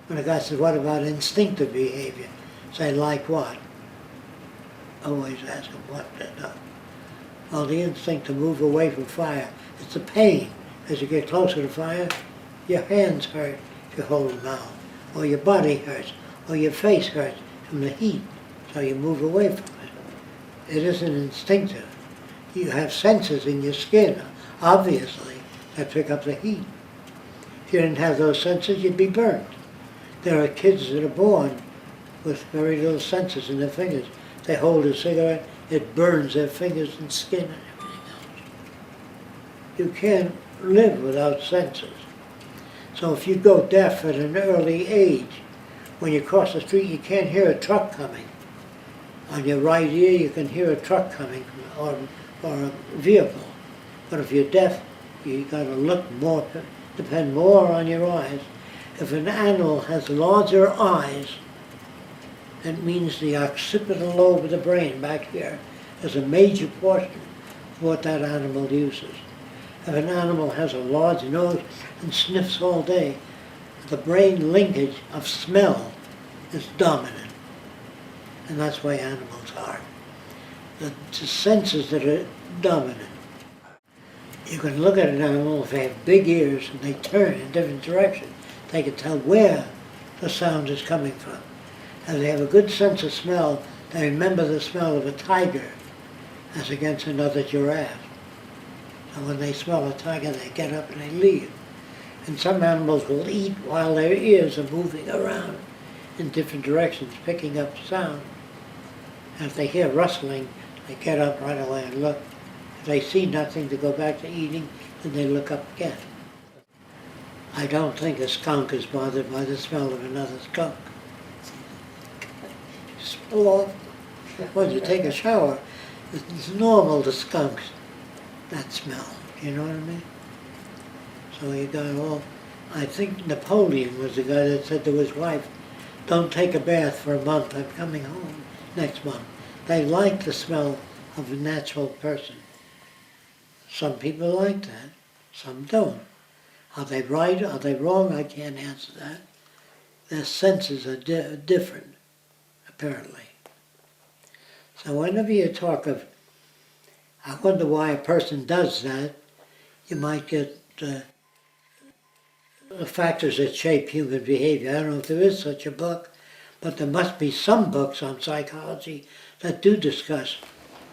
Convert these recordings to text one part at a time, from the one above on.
When a guy says, what about instinctive behavior? Say, like what? Always ask him what. Well, the instinct to move away from fire, it's the pain. As you get closer to fire, your hands hurt if you hold them out, or your body hurts, or your face hurts from the heat, so you move away from it. It isn't instinctive. You have sensors in your skin, obviously, that pick up the heat. If you didn't have those sensors, you'd be burnt. There are kids that are born with very little sensors in their fingers. They hold a cigarette, it burns their fingers and skin and everything else. You can't live without sensors. So if you go deaf at an early age, when you cross the street you can't hear a truck coming. On your right ear you can hear a truck coming or a vehicle. But if you're deaf, you got to look more, depend more on your eyes. If an animal has larger eyes, that means the occipital lobe of the brain back here is a major portion of what that animal uses. If an animal has a large nose and sniffs all day, the brain linkage of smell is dominant. And that's why animals are. The senses that are dominant. You can look at an animal, if they have big ears and they turn in different directions, they can tell where the sound is coming from. And they have a good sense of smell. They remember the smell of a tiger as against another giraffe. And when they smell a tiger, they get up and they leave. And some animals will eat while their ears are moving around in different directions, picking up sound. And if they hear rustling, they get up right away and look. If they see nothing to go back to eating, then they look up again. I don't think a skunk is bothered by the smell of another skunk. Smell off. When you take a shower, it's normal to skunks, that smell. You know what I mean? So you got all. I think Napoleon was the guy that said to his wife, don't take a bath for a month, I'm coming home next month. They like the smell of a natural person. Some people like that, some don't. Are they right, are they wrong? I can't answer that. Their senses are different, apparently. So whenever you talk of, I wonder why a person does that, you might get the factors that shape human behavior. I don't know if there is such a book, but there must be some books on psychology that do discuss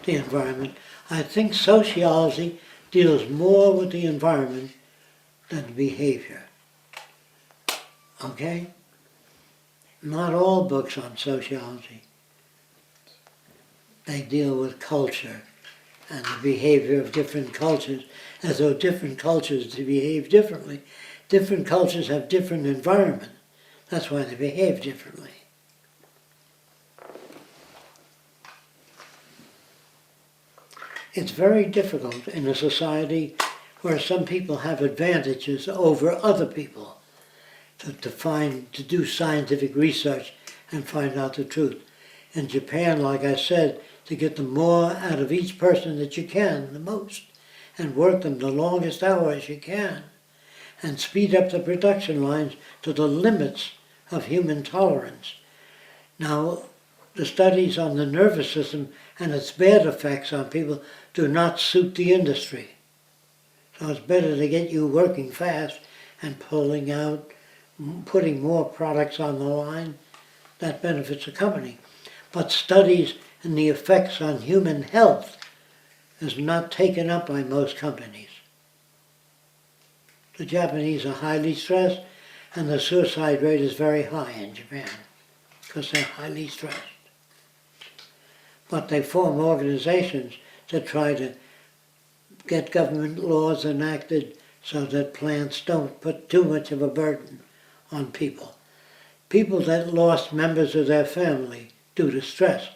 the environment. I think sociology deals more with the environment than behavior. Okay? Not all books on sociology. They deal with culture and the behavior of different cultures, as though different cultures behave differently. Different cultures have different environment. That's why they behave differently. It's very difficult in a society where some people have advantages over other people to do scientific research and find out the truth. In Japan, like I said, to get the more out of each person that you can, the most, and work them the longest hours you can, and speed up the production lines to the limits of human tolerance. Now, the studies on the nervous system and its bad effects on people do not suit the industry. So it's better to get you working fast and putting more products on the line that benefits the company. But studies in the effects on human health is not taken up by most companies. The Japanese are highly stressed, and the suicide rate is very high in Japan because they're highly stressed. But they form organizations to try to get government laws enacted so that plants don't put too much of a burden on people. People that lost members of their family due to stress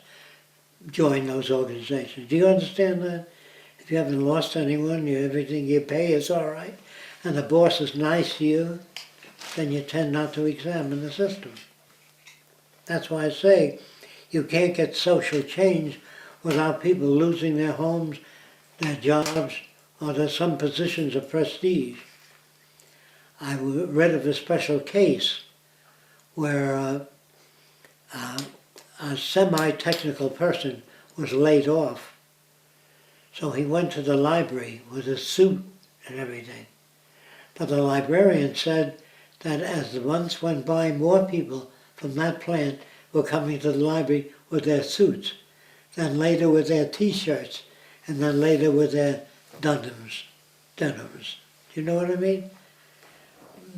join those organizations. Do you understand that? If you haven't lost anyone, everything you pay is all right, and the boss is nice to you, then you tend not to examine the system. That's why I say you can't get social change without people losing their homes, their jobs, or their some positions of prestige. I read of a special case where a semi-technical person was laid off. So he went to the library with a suit and everything. But the librarian said that as the months went by, more people from that plant were coming to the library with their suits, then later with their t-shirts, and then later with their denims. Do you know what I mean?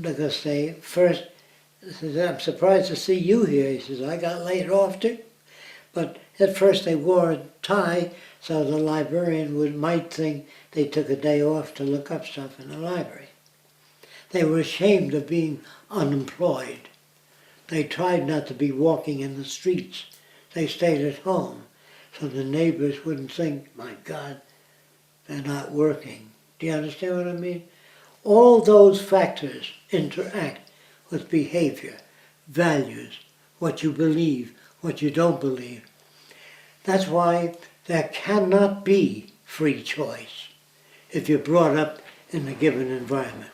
Because they first, he says, I'm surprised to see you here. He says, I got laid off too. But at first they wore a tie, so the librarian might think they took a day off to look up stuff in the library. They were ashamed of being unemployed. They tried not to be walking in the streets. They stayed at home, so the neighbors wouldn't think, my God, they're not working. Do you understand what I mean? All those factors interact with behavior, values, what you believe, what you don't believe. That's why there cannot be free choice if you're brought up in a given environment.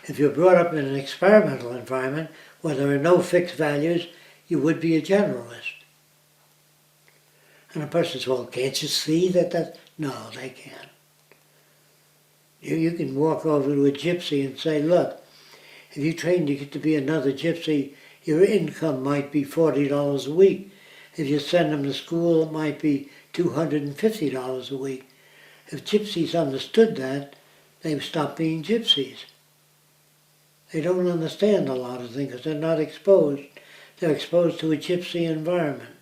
If you're brought up in an experimental environment where there are no fixed values, you would be a generalist. And a person says, well, can't you see that? No, they can't. You can walk over to a gypsy and say, look, if you train to get to be another gypsy, your income might be $40 a week. If you send them to school, it might be $250 a week. If gypsies understood that, they would stop being gypsies. They don't understand a lot of things because they're not exposed. They're exposed to a gypsy environment,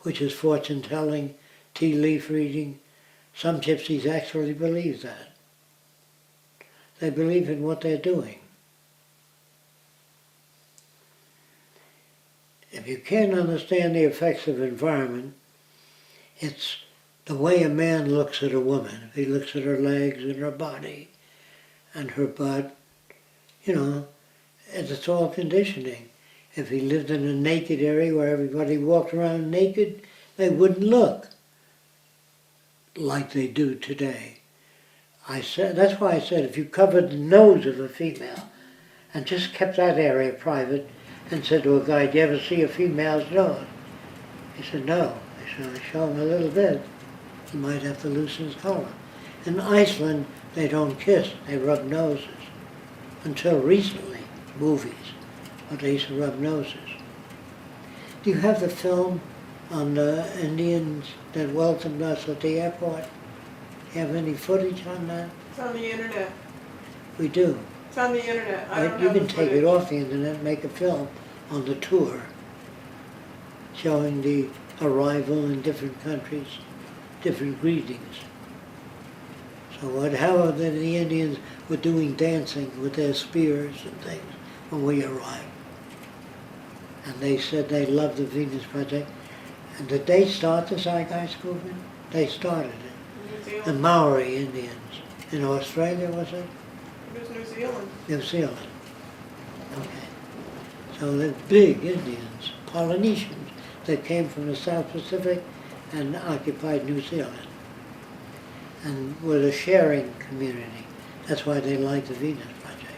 which is fortune-telling, tea leaf reading. Some gypsies actually believe that. They believe in what they're doing. If you can't understand the effects of environment, it's the way a man looks at a woman. If he looks at her legs and her body and her butt, it's all conditioning. If he lived in a naked area where everybody walked around naked, they wouldn't look like they do today. That's why I said if you covered the nose of a female and just kept that area private and said to a guy, do you ever see a female's nose? He said, no. I said, show him a little bit. He might have to loosen his collar. In Iceland, they don't kiss, they rub noses. Until recently, movies, but they used to rub noses. Do you have the film on the Indians that welcomed us at the airport? Do you have any footage on that? It's on the internet. We do. It's on the internet. I don't You have can the take footage. it off the internet and make a film on the tour, showing the arrival in different countries, different greetings. So how the Indians were doing dancing with their spears and things when we arrived. And they said they loved the Venus Project. And did they start the Zeitgeist movement? They started it. New The Zealand. Maori Indians. In Australia, was it? It was New Zealand. New Zealand. Okay. So they're big Indians, Polynesians, that came from the South Pacific and occupied New Zealand. And were a sharing community. That's why they liked the Venus Project.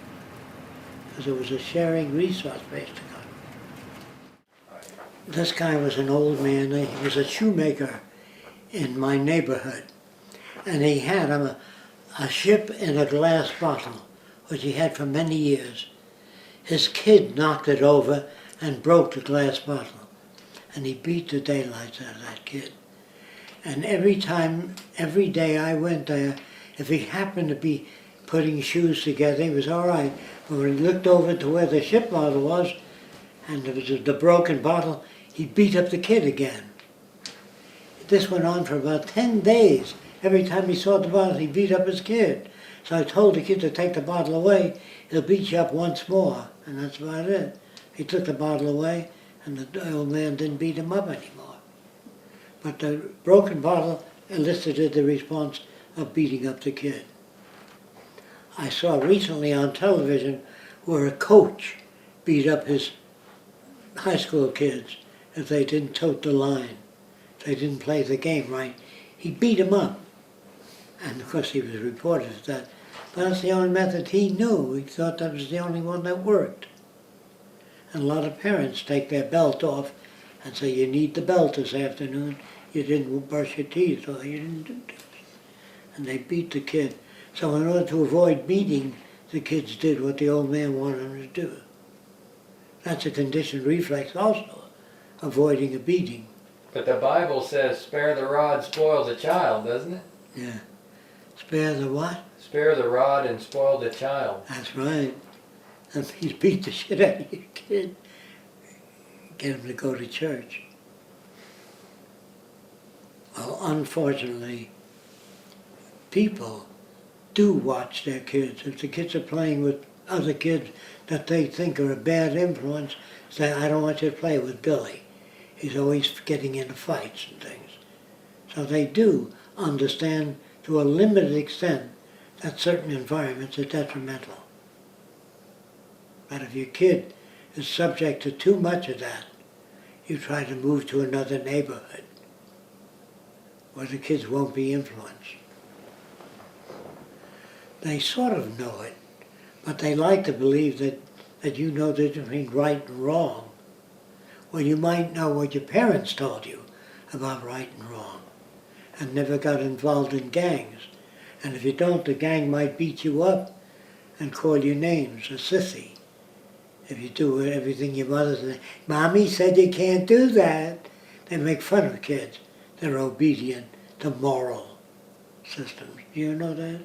Because it was a sharing resource-based economy. This guy was an old man. He was a shoemaker in my neighborhood. And he had a ship in a glass bottle, which he had for many years. His kid knocked it over and broke the glass bottle. And he beat the daylights out of that kid. And every day I went there, if he happened to be putting shoes together, he was all right. But when he looked over to where the ship bottle was, and there was the broken bottle, he beat up the kid again. This went on for about 10 days. Every time he saw the bottle, he beat up his kid. So I told the kid to take the bottle away. He'll beat you up once more, and that's about it. He took the bottle away, and the old man didn't beat him up anymore. But the broken bottle elicited the response of beating up the kid. I saw recently on television where a coach beat up his high school kids if they didn't tote the line, if they didn't play the game right. He beat them up. And of course he was reported as that. But that's the only method he knew. He thought that was the only one that worked. And a lot of parents take their belt off and say, you need the belt this afternoon, you didn't brush your teeth, or you didn't do this. And they beat the kid. So in order to avoid beating, the kids did what the old man wanted them to do. That's a conditioned reflex also, avoiding a beating. But the Bible says, spare the rod, spoil the child, doesn't it? Yeah. Spare the what? Spare the rod and spoil the child. That's right. That means beat the shit out of your kid. Get him to go to church. Well, unfortunately, people do watch their kids. If the kids are playing with other kids that they think are a bad influence, say, I don't want you to play with Billy. He's always getting into fights and things. So they do understand to a limited extent that certain environments are detrimental. But if your kid is subject to too much of that, you try to move to another neighborhood where the kids won't be influenced. They sort of know it, but they like to believe that you know the difference between right and wrong. Well, you might know what your parents told you about right and wrong and never got involved in gangs. And if you don't, the gang might beat you up and call you names, a sissy. If you do everything your mother said, Mommy said you can't do that. They make fun of kids. They're obedient to moral systems. Do you know that?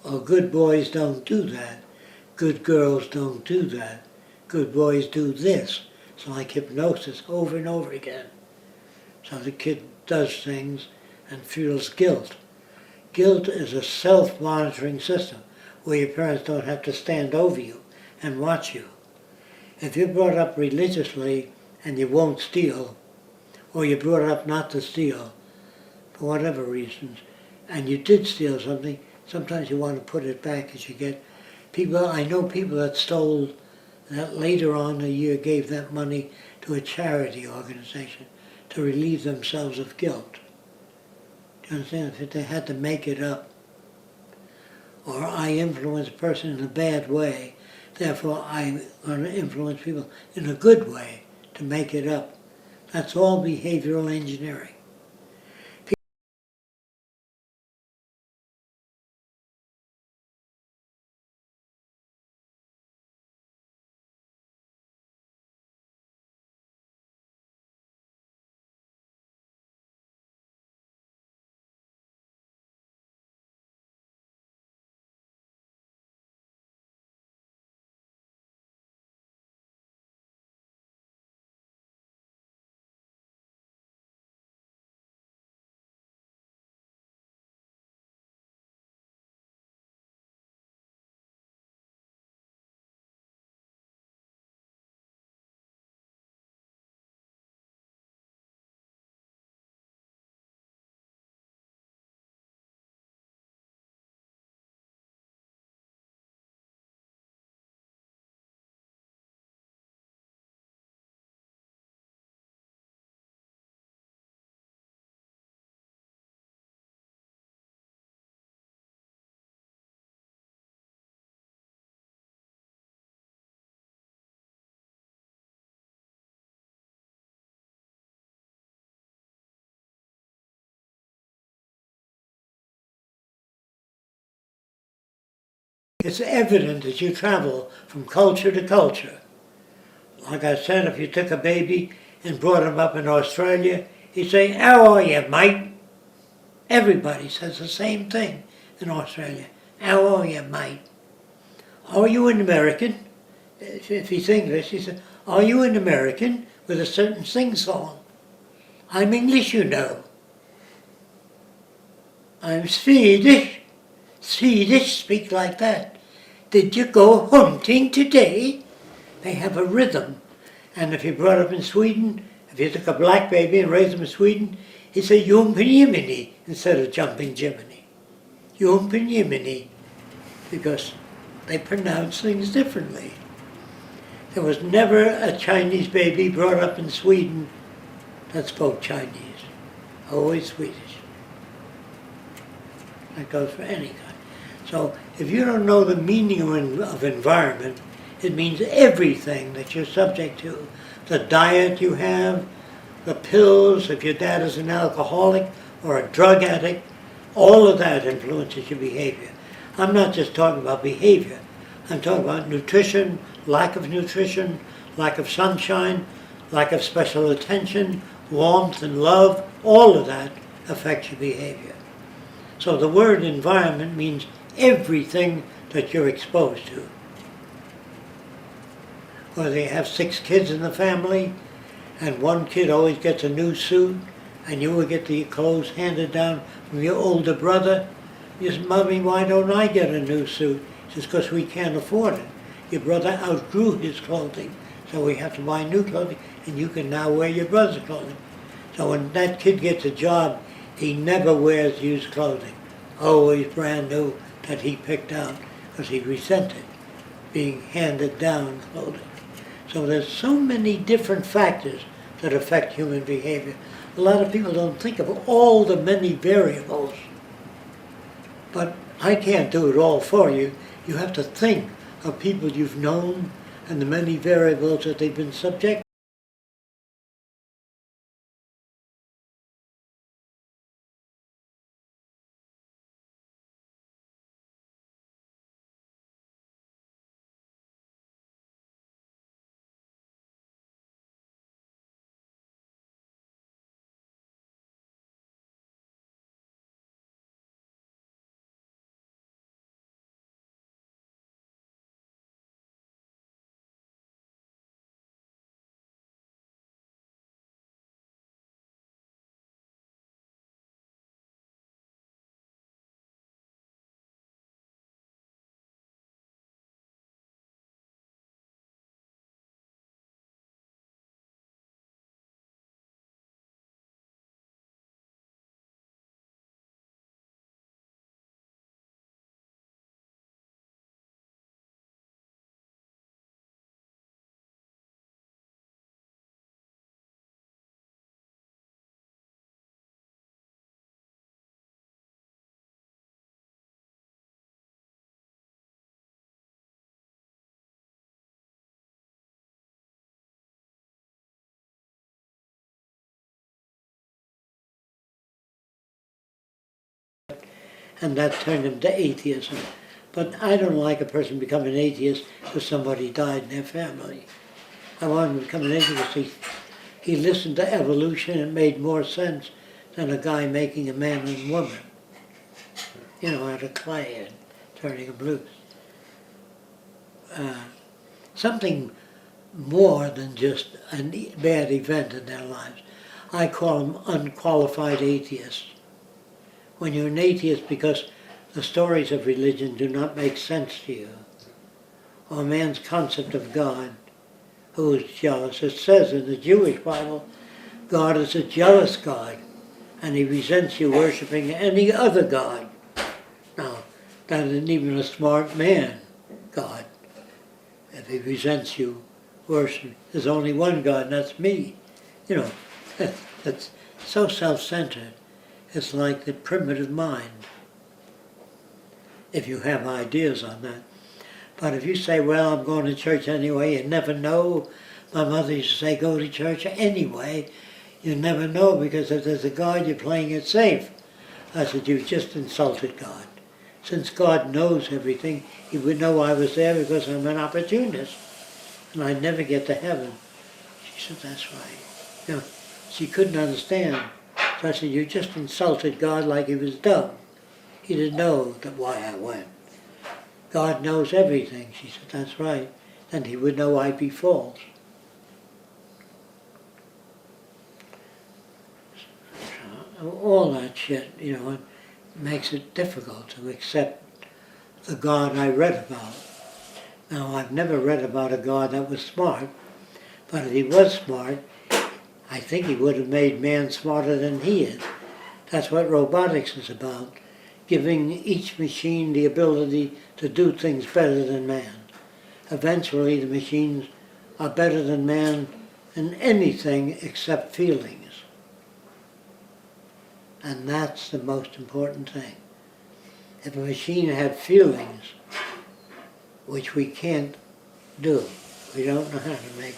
Well, good boys don't do that. Good girls don't do that. Good boys do this. It's like hypnosis over and over again. So the kid does things and feels guilt. Guilt is a self-monitoring system where your parents don't have to stand over you and watch you. If you're brought up religiously and you won't steal, or you're brought up not to steal, for whatever reasons, and you did steal something, sometimes you want to put it back as you get people. I know people that stole that later on in the year gave that money to a charity organization to relieve themselves of guilt. Do you understand? If they had to make it up. Or I influence a person in a bad way, therefore I'm going to influence people in a good way to make it up. That's all behavioral engineering. It's evident as you travel from culture to culture. Like I said, if you took a baby and brought him up in Australia, he'd say, how are you, mate? Everybody says the same thing in Australia. How are you, mate? Are you an American? If he's English, he says, are you an American with a certain sing-song? I'm English, you know. I'm Swedish. Swedish speak like that. Did you go hunting today? They have a rhythm. And if you brought up in Sweden, if you took a black baby and raised him in Sweden, he'd say Jumping Jiminy instead of Jumping Jiminy. Jumping Jiminy, because they pronounce things differently. There was never a Chinese baby brought up in Sweden that spoke Chinese. Always Swedish. That goes for any kind. So if you don't know the meaning of environment, It means everything that you're subject to. The diet you have, the pills, if your dad is an alcoholic or a drug addict, all of that influences your behavior. I'm not just talking about behavior. I'm talking about nutrition, lack of sunshine, lack of special attention, warmth and love. All of that affects your behavior. So the word environment means everything that you're exposed to. Whether you have 6 kids in the family, and one kid always gets a new suit, and you will get the clothes handed down from your older brother. You say, Mommy, why don't I get a new suit? He says, because we can't afford it. Your brother outgrew his clothing, so we have to buy new clothing, and you can now wear your brother's clothing. So when that kid gets a job, he never wears used clothing. Always brand new that he picked out, because he resented being handed down clothing. So there's so many different factors that affect human behavior. A lot of people don't think of all the many variables. But I can't do it all for you. You have to think of people you've known and the many variables that they've been subject. And that turned him to atheism. But I don't like a person becoming an atheist because somebody died in their family. I want him to become an atheist. He listened to evolution and it made more sense than a guy making a man and woman. You know, out of clay and turning them loose. Something more than just a bad event in their lives. I call them unqualified atheists. When you're an atheist because the stories of religion do not make sense to you, or man's concept of God, who is jealous. It says in the Jewish Bible, God is a jealous God, and he resents you worshiping any other God. Now, that isn't even a smart man, God. If he resents you worshiping, there's only one God, and that's me. You know, that's so self-centered. It's like the primitive mind, if you have ideas on that. But if you say, well, I'm going to church anyway, you never know. My mother used to say, go to church anyway. You never know, because if there's a God, you're playing it safe. I said, you've just insulted God. Since God knows everything, he would know I was there because I'm an opportunist. And I'd never get to heaven. She said, that's right. You know, she couldn't understand. So I said, you just insulted God like he was dumb. He didn't know why I went. God knows everything. She said, that's right. Then he would know I'd be false. So, all that shit, you know, it makes it difficult to accept the God I read about. Now, I've never read about a God that was smart, but if he was smart, I think he would have made man smarter than he is. That's what robotics is about, giving each machine the ability to do things better than man. Eventually, the machines are better than man in anything except feelings. And that's the most important thing. If a machine had feelings, which we can't do. We don't know how to make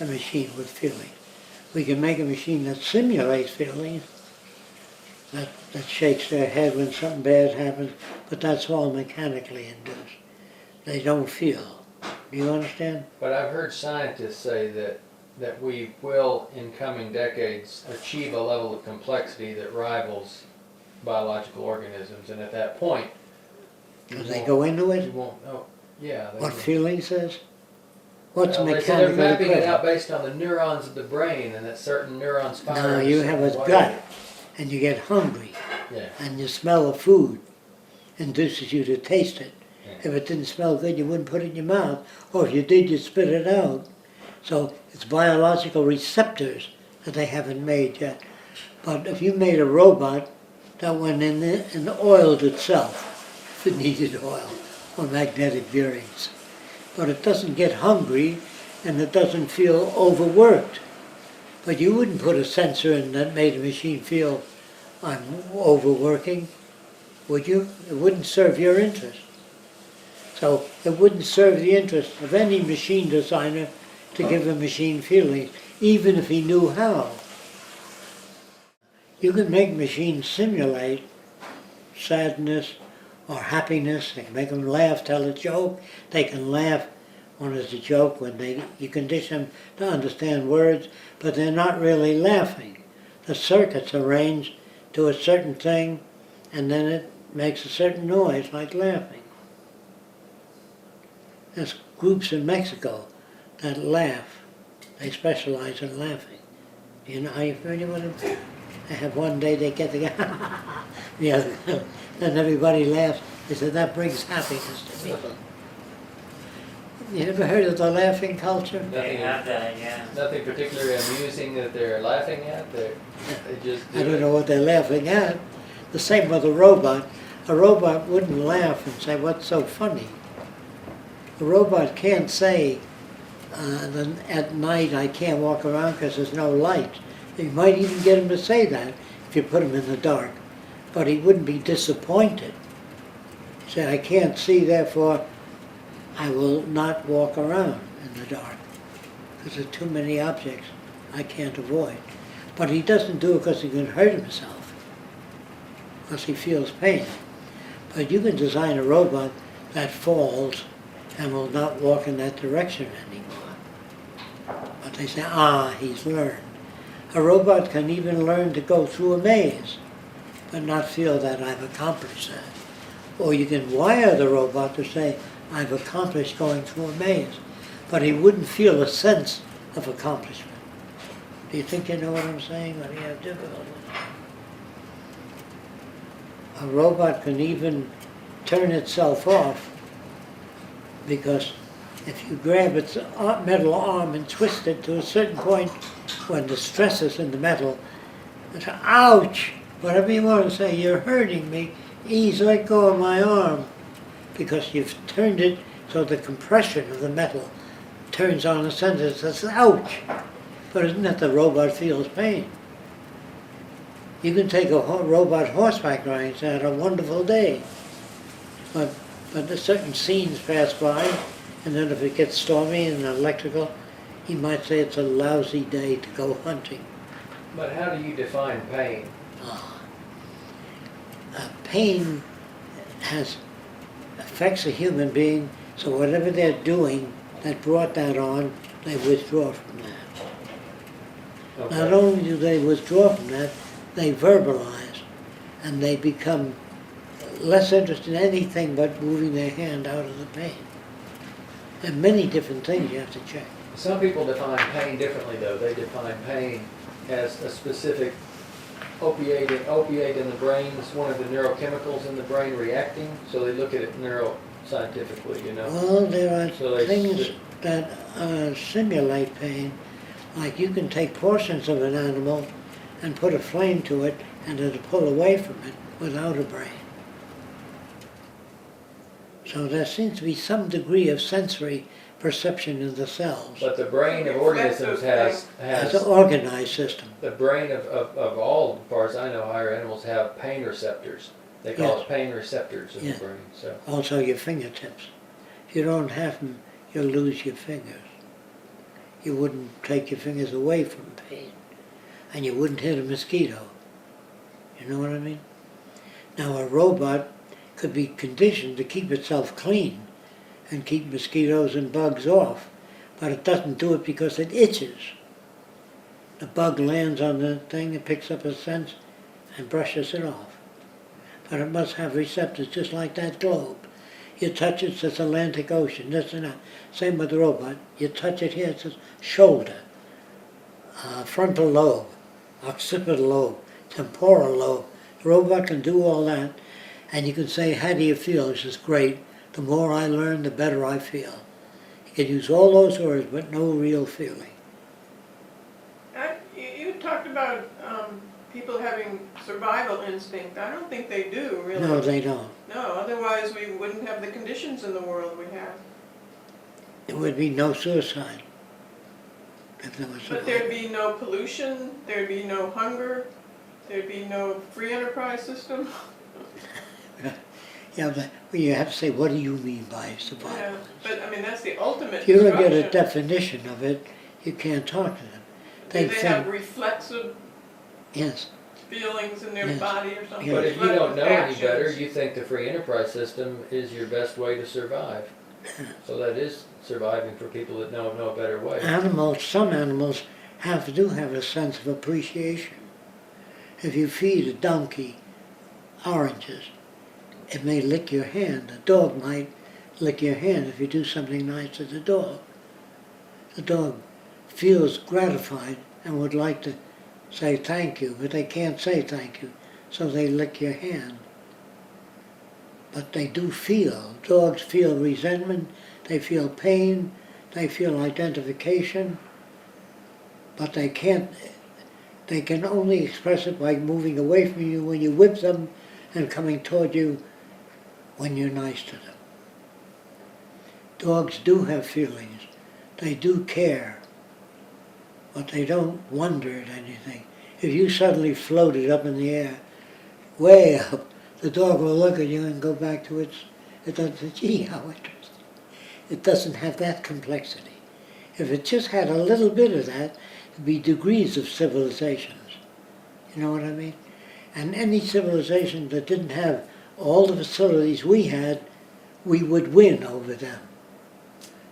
a machine with feelings. We can make a machine that simulates feelings, that shakes their head when something bad happens, but that's all mechanically induced. They don't feel. Do you understand? But I've heard scientists say that we will, in coming decades, achieve a level of complexity that rivals biological organisms, and at that point, Do they go into you it? won't know. Yeah. They What will. feeling says? What's Well, they say they're mechanical mapping it out equivalent? based on the neurons of the brain, and that certain neurons fire. No, in you certain have a way. gut, and you get hungry, Yeah. and you smell of food, induces you to taste it. Yeah. If it didn't smell good, you wouldn't put it in your mouth, or if you did, you'd spit it out. So it's biological receptors that they haven't made yet. But if you made a robot that went in there and oiled itself, if it needed oil, or magnetic bearings, but it doesn't get hungry and it doesn't feel overworked. But you wouldn't put a sensor in that made a machine feel I'm overworking, would you? It wouldn't serve your interest. So it wouldn't serve the interest of any machine designer to give a machine feelings, even if he knew how. You can make machines simulate sadness or happiness. They can make them laugh, tell a joke. They can laugh when it's a joke, when you condition them to understand words, but they're not really laughing. The circuits arranged to a certain thing, and then it makes a certain noise, like laughing. There's groups in Mexico that laugh. They specialize in laughing. You know, are you familiar with them? They have one day they get together, the other, then everybody laughs. They said that brings happiness to people. You ever heard of the laughing culture? They have that, yeah. Nothing particularly amusing that they're laughing at. They just do I don't it. know what they're laughing at. The same with a robot. A robot wouldn't laugh and say, "What's so funny?" A robot can't say, "At night I can't walk around because there's no light." You might even get him to say that if you put him in the dark, but he wouldn't be disappointed. Say, "I can't see, therefore I will not walk around in the dark because there's too many objects I can't avoid." But he doesn't do it because he can hurt himself, because he feels pain. But you can design a robot that falls and will not walk in that direction anymore. But they say, he's learned. A robot can even learn to go through a maze, but not feel that I've accomplished that. Or you can wire the robot to say, I've accomplished going through a maze, but he wouldn't feel a sense of accomplishment. Do you think you know what I'm saying, or do you have difficulty? A robot can even turn itself off, because if you grab its metal arm and twist it to a certain point, when the stress is in the metal, it's ouch! Whatever you want to say, you're hurting me, ease, let go of my arm. Because you've turned it so the compression of the metal turns on a center that says, ouch! But isn't it the robot feels pain? You can take a robot horseback riding and say, "Had a wonderful day." But certain scenes pass by, and then if it gets stormy and electrical, he might say it's a lousy day to go hunting. But how do you define pain? Pain affects a human being, so whatever they're doing that brought that on, they withdraw from that. Okay. Not only do they withdraw from that, they verbalize, and they become less interested in anything but moving their hand out of the pain. There are many different things you have to check. Some people define pain differently, though. They define pain as a specific opiate in the brain. It's one of the neurochemicals in the brain reacting, so they look at it neuroscientifically, you know. Well, there are So they things that simulate pain, like you can take portions of an animal and put a flame to it and it'll pull away from it without a brain. So there seems to be some degree of sensory perception in the cells. But the brain of organisms It's has an organized system. the brain of all, as far as I know, higher animals have pain receptors. They call Yes. it pain receptors in Yeah. the brain. So Also your fingertips. If you don't have them, you'll lose your fingers. You wouldn't take your fingers away from pain, and you wouldn't hit a mosquito. You know what I mean? Now a robot could be conditioned to keep itself clean and keep mosquitoes and bugs off, but it doesn't do it because it itches. The bug lands on the thing, it picks up a scent and brushes it off. But it must have receptors just like that globe. You touch it, it says Atlantic Ocean, this and that. Same with the robot. You touch it here, it says shoulder, frontal lobe, occipital lobe, temporal lobe. The robot can do all that, and you can say, how do you feel? It says, great. The more I learn, the better I feel. You can use all those words, but no real feeling. You talked about people having survival instinct. I don't think they do, really. No, they don't. No, otherwise we wouldn't have the conditions in the world we have. There would be no suicide if there was But survival. there'd be no pollution, there'd be no hunger, there'd be no free enterprise system. Yeah, but you have to say, what do you mean by Yeah, survival? but I mean, that's the ultimate If you don't get a destruction. definition of it, you can't talk to them. Do they have think- reflexive Yes, feelings in their Yes. body or something? Yeah. But if you don't know any Actions. better, you think the free enterprise system is your best way to survive. So that is surviving for people that know no better way. animals, some animals do have a sense of appreciation. If you feed a donkey oranges, it may lick your hand. A dog might lick your hand if you do something nice to the dog. The dog feels gratified and would like to say thank you, but they can't say thank you, so they lick your hand. But they do feel. Dogs feel resentment, they feel pain, they feel identification, but they can only express it by moving away from you when you whip them and coming toward you when you're nice to them. Dogs do have feelings. They do care, but they don't wonder at anything. If you suddenly floated up in the air, way up, the dog will look at you and go back to it doesn't say, gee, how interesting. It doesn't have that complexity. If it just had a little bit of that, it'd be degrees of civilizations. You know what I mean? And any civilization that didn't have all the facilities we had, we would win over them.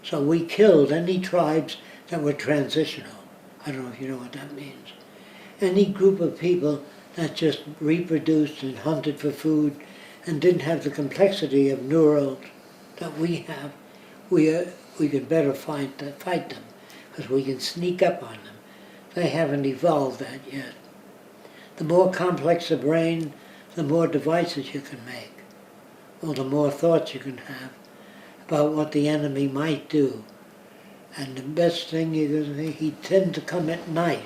So we killed any tribes that were transitional. I don't know if you know what that means. Any group of people that just reproduced and hunted for food and didn't have the complexity of neurons that we have, we could better fight them because we can sneak up on them. They haven't evolved that yet. The more complex the brain, the more devices you can make, or the more thoughts you can have about what the enemy might do. And the best thing he tend to come at night,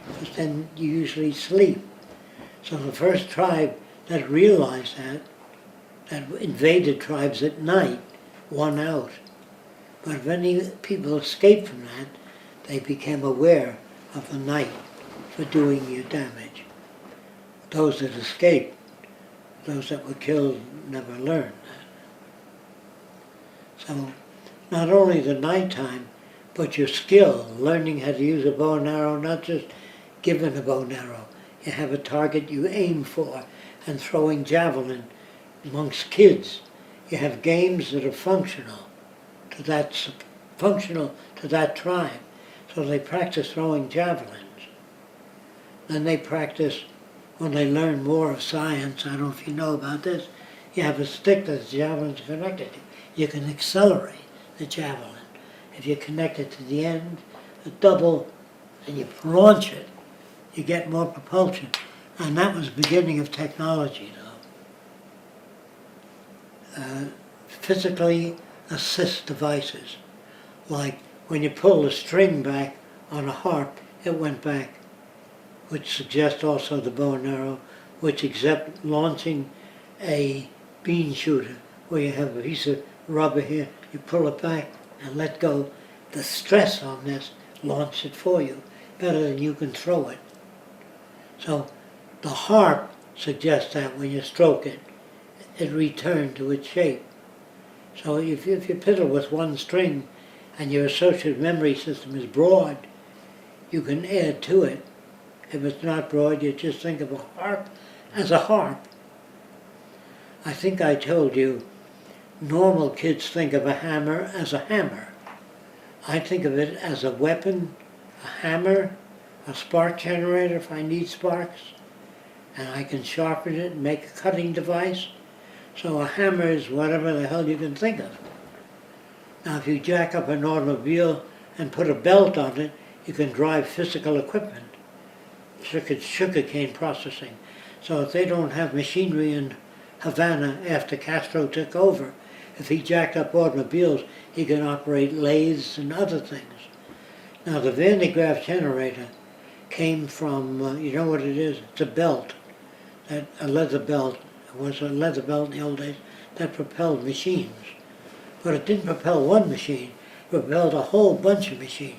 because then you usually sleep. So the first tribe that realized that invaded tribes at night, won out. But if any people escaped from that, they became aware of the night for doing you damage. Those that escaped, those that were killed, never learned that. So not only the nighttime, but your skill, learning how to use a bow and arrow, not just given a bow and arrow. You have a target you aim for, and throwing javelin amongst kids. You have games that are functional to that tribe. So they practice throwing javelins. Then they practice, when they learn more of science, I don't know if you know about this, you have a stick that the javelin's connected to. You can accelerate the javelin. If you connect it to the end, a double, and you launch it, you get more propulsion. And that was the beginning of technology, though. Physically assist devices. Like when you pull the string back on a harp, it went back, which suggests also the bow and arrow, which except launching a bean shooter, where you have a piece of rubber here, you pull it back and let go. The stress on this launches it for you, better than you can throw it. So the harp suggests that when you stroke it, it returned to its shape. So if you fiddle with one string and your associative memory system is broad, you can add to it. If it's not broad, you just think of a harp as a harp. I think I told you, normal kids think of a hammer as a hammer. I think of it as a weapon, a hammer, a spark generator if I need sparks, and I can sharpen it and make a cutting device. So a hammer is whatever the hell you can think of. Now if you jack up an automobile and put a belt on it, you can drive physical equipment, sugarcane processing. So if they don't have machinery in Havana after Castro took over, if he jacked up automobiles, he can operate lathes and other things. Now the Van de Graaff generator came from, you know what it is? It's a belt, a leather belt. It was a leather belt in the old days that propelled machines. But it didn't propel one machine, it propelled a whole bunch of machines.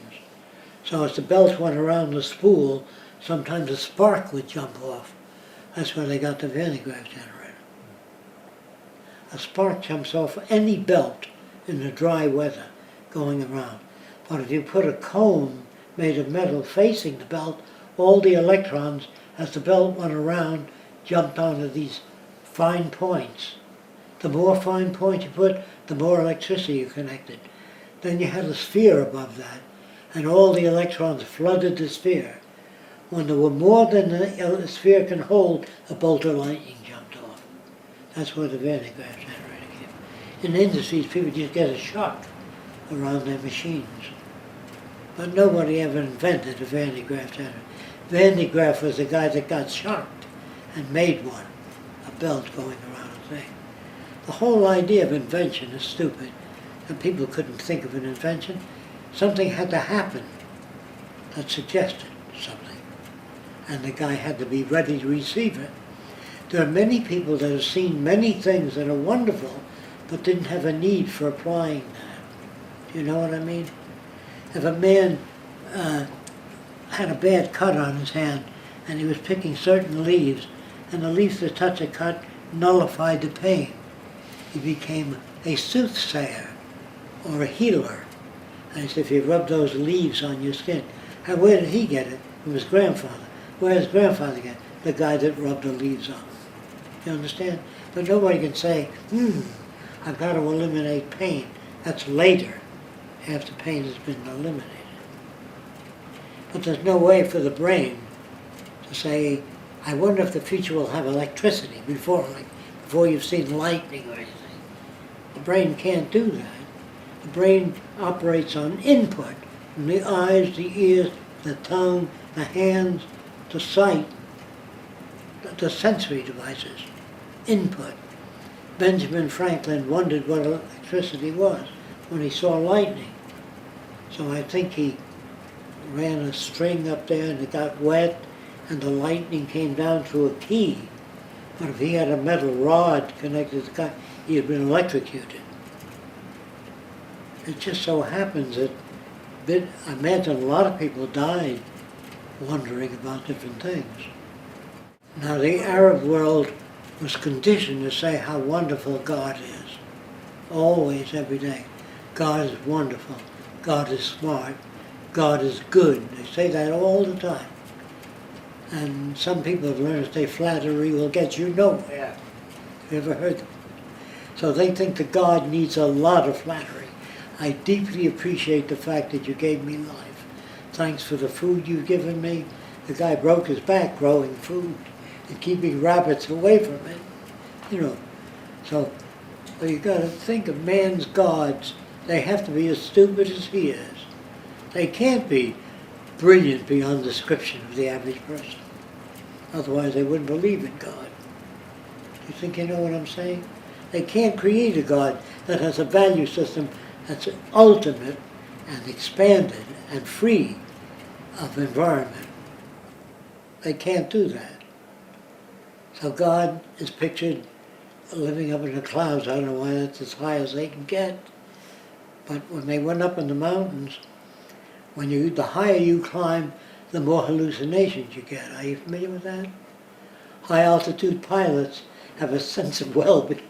So as the belt went around the spool, sometimes a spark would jump off. That's where they got the Van de Graaff generator. A spark jumps off any belt in the dry weather going around. But if you put a cone made of metal facing the belt, all the electrons, as the belt went around, jumped onto these fine points. The more fine points you put, the more electricity you connected. Then you had a sphere above that, and all the electrons flooded the sphere. When there were more than the sphere can hold, a bolt of lightning jumped off. That's where the Van de Graaff generator came. In industries, people just get a shock around their machines. But nobody ever invented a Van de Graaff generator. Van de Graaff was the guy that got shocked and made one, a belt going around a thing. The whole idea of invention is stupid, and people couldn't think of an invention. Something had to happen that suggested something, and the guy had to be ready to receive it. There are many people that have seen many things that are wonderful, but didn't have a need for applying that. You know what I mean? If a man had a bad cut on his hand, and he was picking certain leaves, and the leaves that touched the cut nullified the pain, he became a soothsayer or a healer. And he said, if you rub those leaves on your skin, and where did he get it? From his grandfather. Where did his grandfather get it? The guy that rubbed the leaves on. You understand? But nobody can say, I've got to eliminate pain. That's later, after pain has been eliminated. But there's no way for the brain to say, I wonder if the future will have electricity before you've seen lightning or anything. The brain can't do that. The brain operates on input from the eyes, the ears, the tongue, the hands, the sight, the sensory devices. Input. Benjamin Franklin wondered what electricity was when he saw lightning. So I think he ran a string up there and it got wet and the lightning came down through a key. But if he had a metal rod connected to the guy, he had been electrocuted. It just so happens that I imagine a lot of people died wondering about different things. Now the Arab world was conditioned to say how wonderful God is. Always, every day. God is wonderful. God is smart. God is good. They say that all the time. And some people have learned to say flattery will get you nowhere. Have you ever heard that? So they think that God needs a lot of flattery. I deeply appreciate the fact that you gave me life. Thanks for the food you've given me. The guy broke his back growing food and keeping rabbits away from it. You know, so you got to think of man's gods. They have to be as stupid as he is. They can't be brilliant beyond description of the average person. Otherwise they wouldn't believe in God. Do you think you know what I'm saying? They can't create a God that has a value system that's ultimate and expanded and free of environment. They can't do that. So God is pictured living up in the clouds. I don't know why that's as high as they can get. But when they went up in the mountains, the higher you climb, the more hallucinations you get. Are you familiar with that? High altitude pilots have a sense of well-being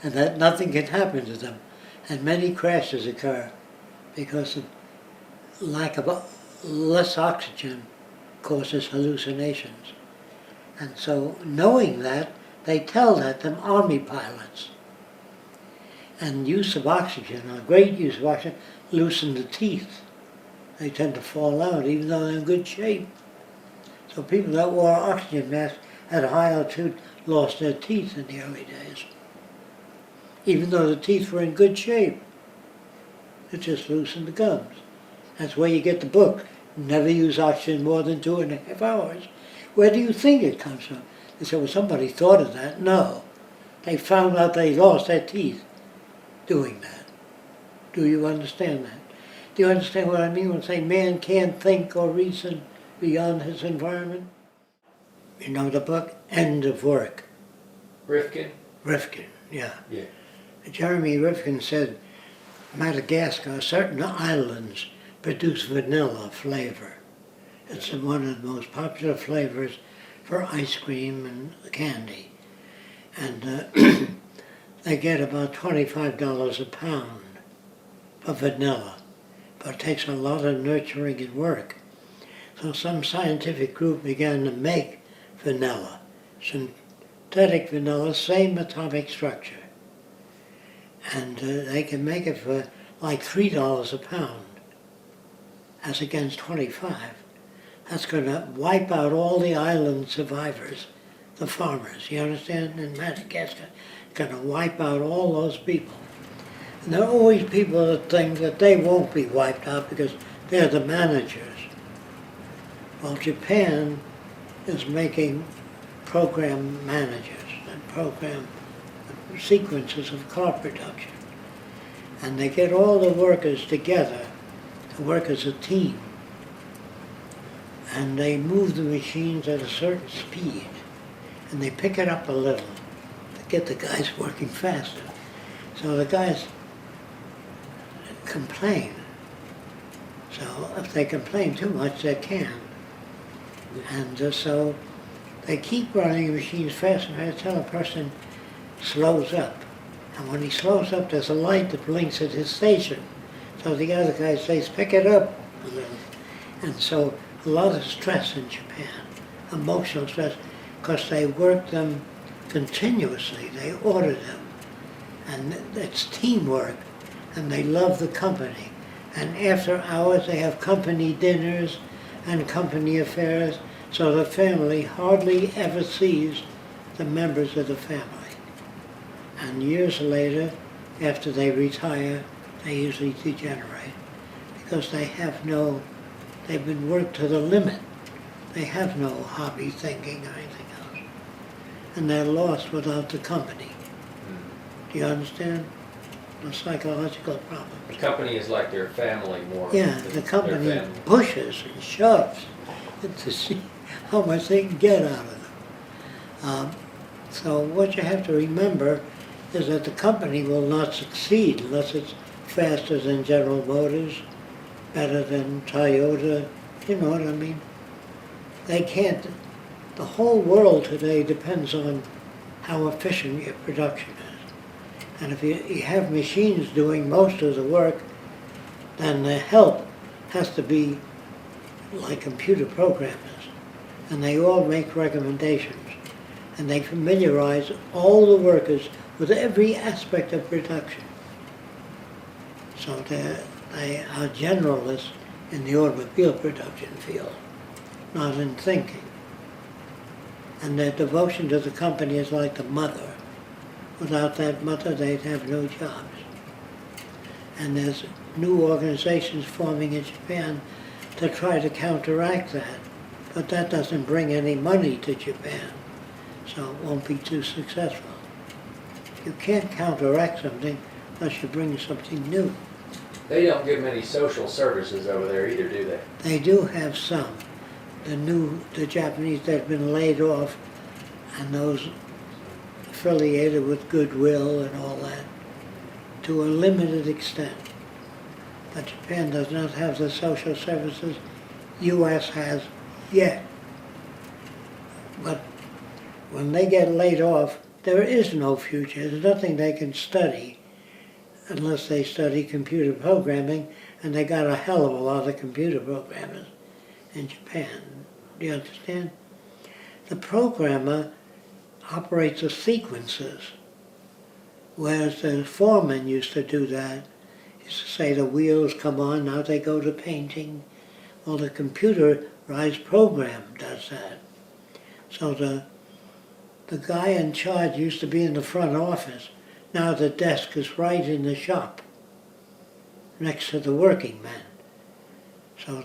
and that nothing can happen to them. And many crashes occur because of lack of less oxygen causes hallucinations. And so knowing that, they tell that them Army pilots. And use of oxygen, a great use of oxygen, loosen the teeth. They tend to fall out even though they're in good shape. So people that wore oxygen masks at high altitude lost their teeth in the early days. Even though the teeth were in good shape. It just loosened the gums. That's where you get the book, Never Use Oxygen More Than 2.5 hours. Where do you think it comes from? They said, well, somebody thought of that. No. They found out they lost their teeth doing that. Do you understand that? Do you understand what I mean when I say man can't think or reason beyond his environment? You know the book, End of Work. Rifkin? Rifkin, yeah. Yeah. Jeremy Rifkin said Madagascar, certain islands produce vanilla flavor. It's one of the most popular flavors for ice cream and candy. And they get about $25 a pound for vanilla, but it takes a lot of nurturing and work. So some scientific group began to make vanilla, synthetic vanilla, same atomic structure. And they can make it for like $3 a pound, as against 25. That's going to wipe out all the island survivors, the farmers, you understand, in Madagascar. It's going to wipe out all those people. And there are always people that think that they won't be wiped out because they're the managers. Well, Japan is making program managers and program sequences of car production. And they get all the workers together to work as a team. And they move the machines at a certain speed. And they pick it up a little to get the guys working faster. So the guys complain. So if they complain too much, they can. And so they keep running the machines faster until a person slows up. And when he slows up, there's a light that blinks at his station. So the other guy says, pick it up a little. And so a lot of stress in Japan, emotional stress, because they work them continuously. They order them. And it's teamwork. And they love the company. And after hours, they have company dinners and company affairs, so the family hardly ever sees the members of the family. And years later, after they retire, they usually degenerate because they've been worked to the limit. They have no hobby thinking or anything else. And they're lost without the company. Do you understand? The psychological problems. The company is like their family more. Yeah, than the their company family. pushes and shoves to see how much they can get out of them. So what you have to remember is that the company will not succeed unless it's faster than General Motors, better than Toyota, you know what I mean? They can't, the whole world today depends on how efficient your production is. And if you have machines doing most of the work, then the help has to be like computer programmers. And they all make recommendations. And they familiarize all the workers with every aspect of production. So they are generalists in the automobile production field, not in thinking. And their devotion to the company is like the mother. Without that mother, they'd have no jobs. And there's new organizations forming in Japan to try to counteract that. But that doesn't bring any money to Japan, so it won't be too successful. You can't counteract something unless you bring something new. They don't give many social services over there either, do they? They do have some. The Japanese that have been laid off, and those affiliated with Goodwill and all that, to a limited extent. But Japan does not have the social services U.S. has yet. But when they get laid off, there is no future. There's nothing they can study. unless they study computer programming, and they got a hell of a lot of computer programmers in Japan. Do you understand? The programmer operates the sequences, whereas the foreman used to do that. He used to say the wheels come on, now they go to painting. Well, the computerized program does that. So the guy in charge used to be in the front office. Now the desk is right in the shop, next to the working men. So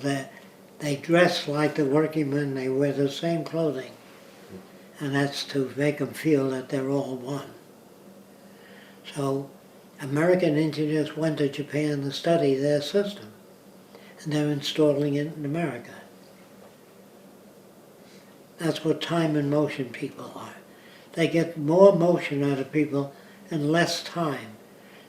they dress like the working men, they wear the same clothing. And that's to make them feel that they're all one. So American engineers went to Japan to study their system, and they're installing it in America. That's what time and motion people are. They get more motion out of people in less time.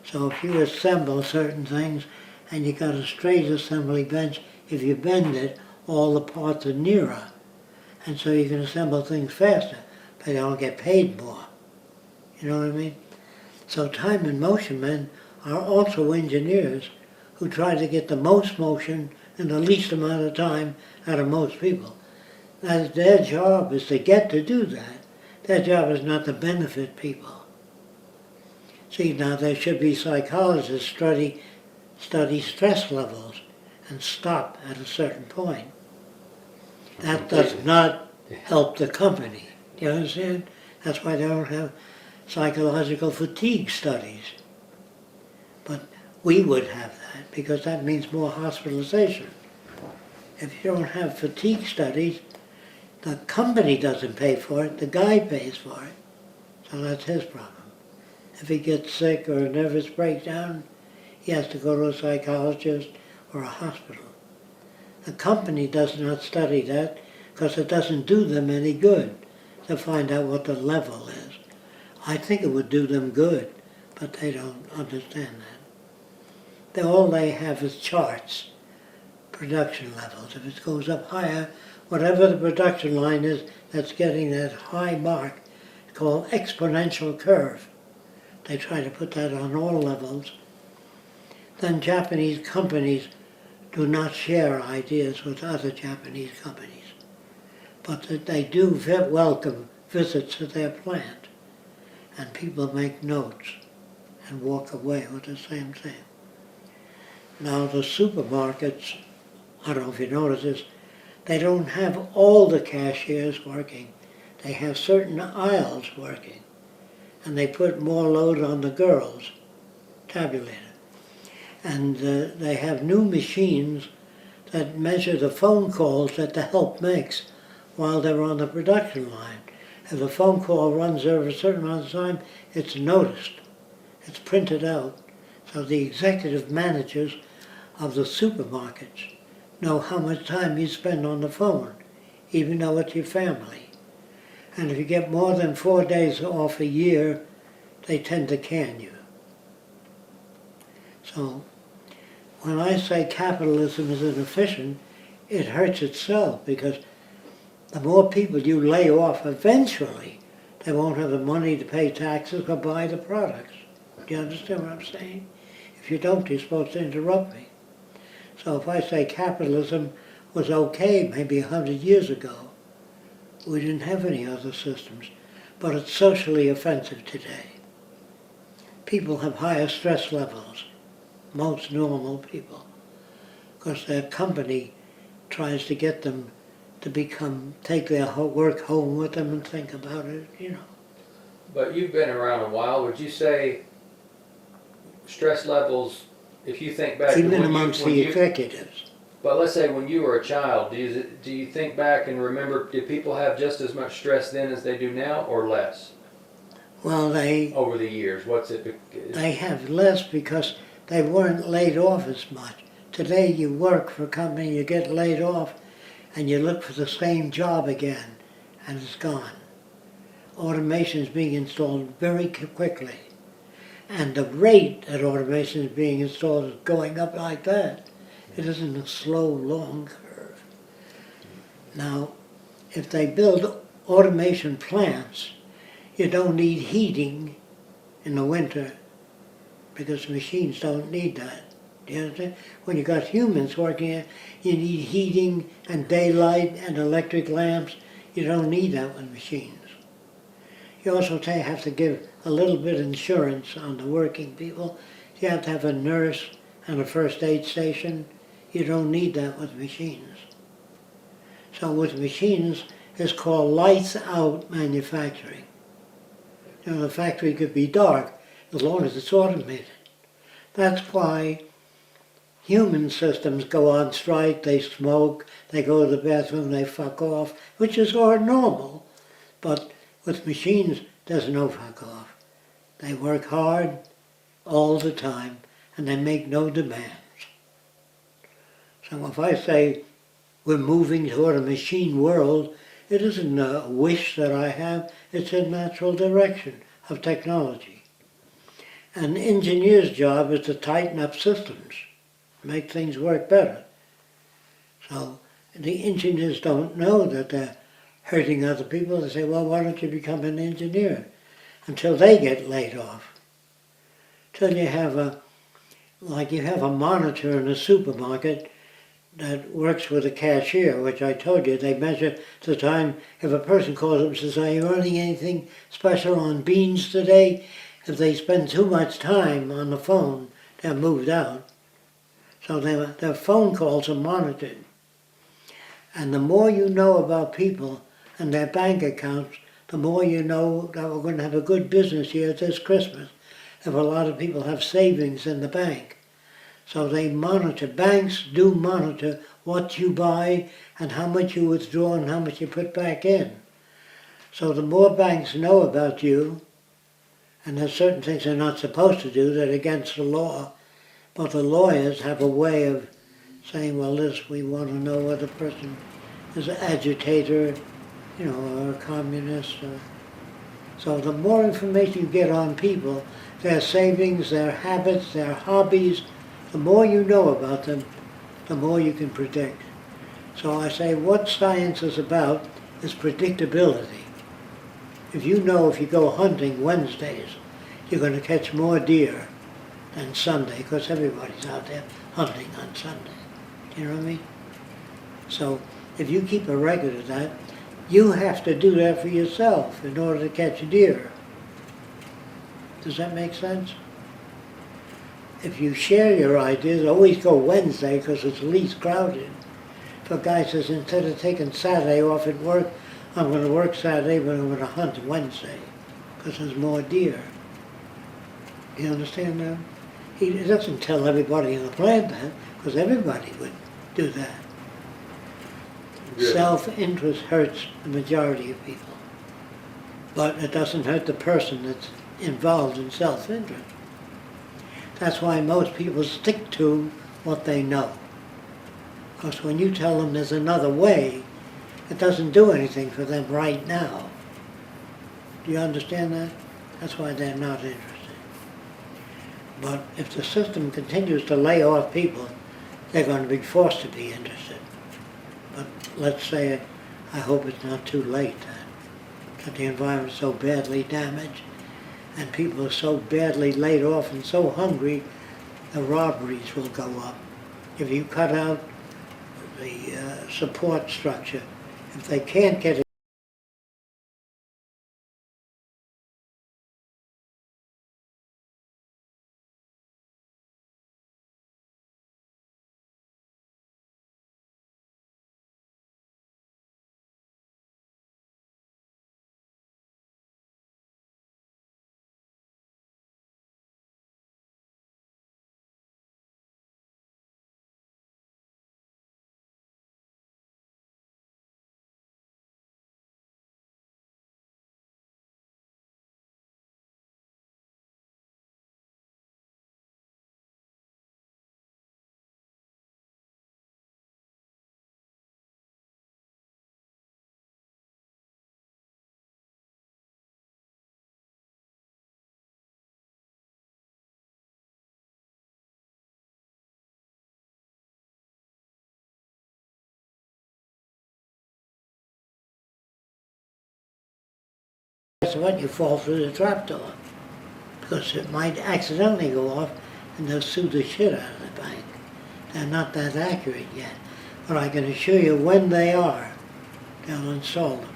So if you assemble certain things and you got a straight assembly bench, if you bend it, all the parts are nearer. And so you can assemble things faster, but they all get paid more. You know what I mean? So time and motion men are also engineers who try to get the most motion in the least amount of time out of most people. That's their job, is to get to do that. Their job is not to benefit people. See, now there should be psychologists study stress levels and stop at a certain point. That does not help the company. Do you understand? That's why they don't have psychological fatigue studies. But we would have that, because that means more hospitalization. If you don't have fatigue studies, the company doesn't pay for it, the guy pays for it. So that's his problem. If he gets sick or a nervous breakdown, he has to go to a psychologist or a hospital. The company does not study that because it doesn't do them any good to find out what the level is. I think it would do them good, but they don't understand that. All they have is charts, production levels. If it goes up higher, whatever the production line is that's getting that high mark, it's called exponential curve. They try to put that on all levels. Then Japanese companies do not share ideas with other Japanese companies, but that they do welcome visits to their plant, and people make notes and walk away with the same thing. Now the supermarkets, I don't know if you notice this, they don't have all the cashiers working. They have certain aisles working, and they put more load on the girls, tabulator. And they have new machines that measure the phone calls that the help makes while they're on the production line. If a phone call runs over a certain amount of time, it's noticed. It's printed out. So the executive managers of the supermarkets know how much time you spend on the phone, even though it's your family. And if you get more than 4 days off a year, they tend to can you. So when I say capitalism is inefficient, it hurts itself, because the more people you lay off, eventually they won't have the money to pay taxes or buy the products. Do you understand what I'm saying? If you don't, you're supposed to interrupt me. So if I say capitalism was okay maybe 100 years ago, we didn't have any other systems, but it's socially offensive today. People have higher stress levels, most normal people, because their company tries to get them to take their work home with them and think about it, you know. But you've been around a while. Would you say stress levels, if you think back Even to amongst the executives. but let's say when you were a child, do you think back and remember, did people have just as much stress then as they do now, or less? Well, Over the years, what's it? they have less because they weren't laid off as much. Today you work for a company, you get laid off, and you look for the same job again, and it's gone. Automation is being installed very quickly. And the rate that automation is being installed is going up like that. It isn't a slow, long curve. Now, if they build automation plants, you don't need heating in the winter because machines don't need that. Do you understand? When you got humans working here, you need heating and daylight and electric lamps. You don't need that with machines. You also have to give a little bit of insurance on the working people. You have to have a nurse and a first aid station. You don't need that with machines. So with machines, it's called lights out manufacturing. You know, the factory could be dark as long as it's automated. That's why human systems go on strike, they smoke, they go to the bathroom, they fuck off, which is all normal. But with machines, there's no fuck off. They work hard all the time and they make no demands. So if I say we're moving toward a machine world, it isn't a wish that I have, it's a natural direction of technology. An engineer's job is to tighten up systems, make things work better. So the engineers don't know that they're hurting other people. They say, well, why don't you become an engineer? Until they get laid off. Till you have you have a monitor in a supermarket that works with a cashier, which I told you, they measure the time. If a person calls up and says, are you running anything special on beans today? If they spend too much time on the phone, they're moved out. So their phone calls are monitored. And the more you know about people and their bank accounts, the more you know that we're going to have a good business year this Christmas if a lot of people have savings in the bank. So they monitor, banks do monitor what you buy and how much you withdraw and how much you put back in. So the more banks know about you, and there's certain things they're not supposed to do that are against the law, but the lawyers have a way of saying, well, we want to know whether a person is an agitator, you know, or a communist. So the more information you get on people, their savings, their habits, their hobbies, the more you know about them, the more you can predict. So I say what science is about is predictability. If you know if you go hunting Wednesdays, you're going to catch more deer than Sunday, because everybody's out there hunting on Sunday. You know what I mean? So if you keep a record of that, you have to do that for yourself in order to catch deer. Does that make sense? If you share your ideas, always go Wednesday because it's least crowded. If a guy says, instead of taking Saturday off at work, I'm going to work Saturday, but I'm going to hunt Wednesday because there's more deer. You understand that? He doesn't tell everybody in the plant that, because everybody would do that. Yeah. Self-interest hurts the majority of people, but it doesn't hurt the person that's involved in self-interest. That's why most people stick to what they know. Because when you tell them there's another way, it doesn't do anything for them right now. Do you understand that? That's why they're not interested. But if the system continues to lay off people, they're going to be forced to be interested. But let's say, I hope it's not too late, that the environment's so badly damaged and people are so badly laid off and so hungry, the robberies will go up. If you cut out the support structure, if they can't get it, that's what you fall through the trapdoor. because it might accidentally go off and they'll sue the shit out of the bank. They're not that accurate yet, but I can assure you when they are, they'll install them.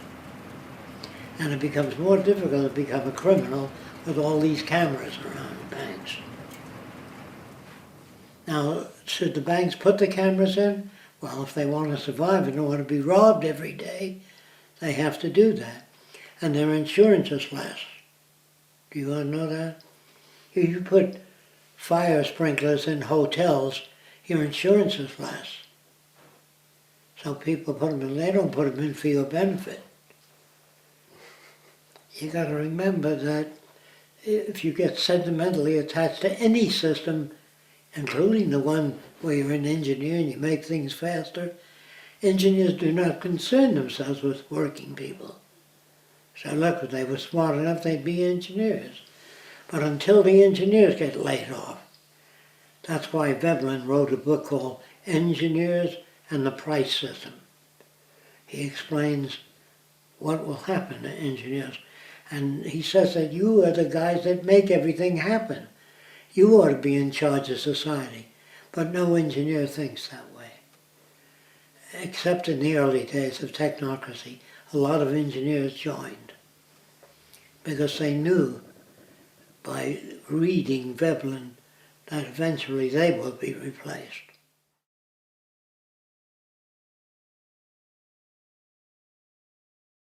And it becomes more difficult to become a criminal with all these cameras around banks. Now, should the banks put the cameras in? Well, if they want to survive and don't want to be robbed every day, they have to do that. And their insurance is less. Do you want to know that? If you put fire sprinklers in hotels, your insurance is less. So people put them in, they don't put them in for your benefit. You got to remember that if you get sentimentally attached to any system, including the one where you're an engineer and you make things faster, engineers do not concern themselves with working people. So look, if they were smart enough, they'd be engineers. But until the engineers get laid off, that's why Veblen wrote a book called Engineers and the Price System. He explains what will happen to engineers. And he says that you are the guys that make everything happen. You ought to be in charge of society. But no engineer thinks that way. Except in the early days of technocracy, a lot of engineers joined because they knew by reading Veblen that eventually they will be replaced.